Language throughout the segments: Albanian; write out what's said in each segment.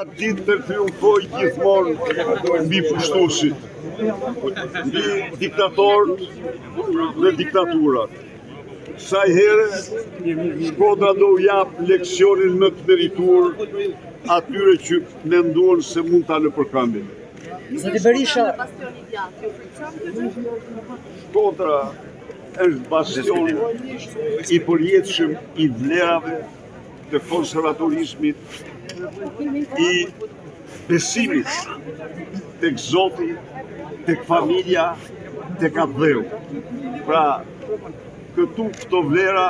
atë ditë të triumfoj gjithmonë mbi pushtuesit, mbi diktatorët dhe diktaturat. Kësaj here, Shkodra do u jap leksionin më të merituar atyre që menduan se mund ta nëpërkëmbin. Zoti Berisha, Shkodra është bastion i përjetshëm i vlerave të konservatorizmit, i besimit tek Zoti, tek familja, tek atë. Pra, këto vlera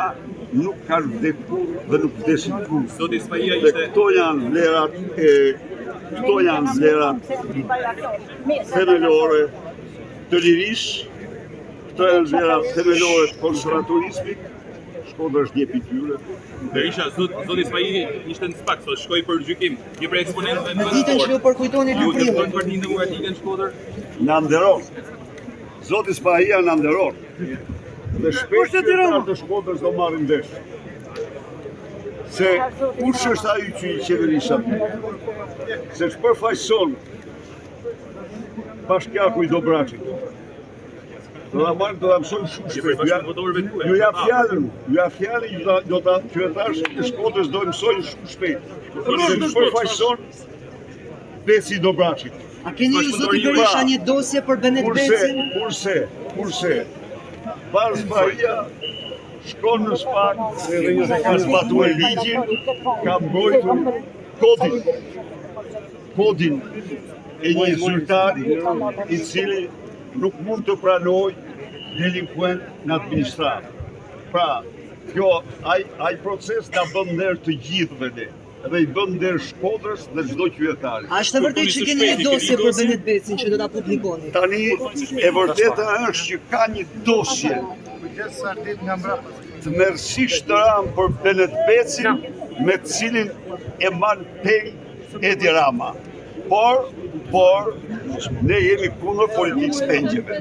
nuk kanë vdekur dhe nuk vdesin kurrë. Dhe këto janë vlerat themelore të lirisë, këto janë vlerat themelore të konservatorizmit. Shkodra është një tyre. Berisha, zoti Spahi ishte në SPAK, sot shkoi për gjykim. Një prej eksponentëve në ditën që ju përkujtoni ju Luprimën. dëmton Partinë Demokratike në Shkodër? Na nderon. Zoti Spahia na nderon. Dhe shpesh qytetarët të Shkodrës do marrin vesh. Se kush është ai që i qeveris aty? Se përfaqëson bashkiaku i Dobraçit. Do ta mësojnë shumë shpejt. Ju jap fjalën, do ta qytetarët e Shkodrës do mësojnë shumë shpejt. Se përfaqëson Beci Dobraçit. A keni ju zoti Berisha një dosje për Benet Becin? Kurse Pas Spahia shkon në SPAK dhe ka zbatuar ligjin, ka mbrojtur kodin e një zyrtari i cili nuk mund të pranojë delinkuent në administratë. Pra, ai proces na bën nder të gjithëve ne, dhe i bën nder Shkodrës dhe çdo qytetari. A është e vërtetë që keni një dosje për Benet Becin që do ta publikoni? Tani e vërteta është që ka një dosje të merësisht të ramë për Benet Becin, me të cilin e man peng Edi Rama. Por ne jemi kundër politikës pengjeve.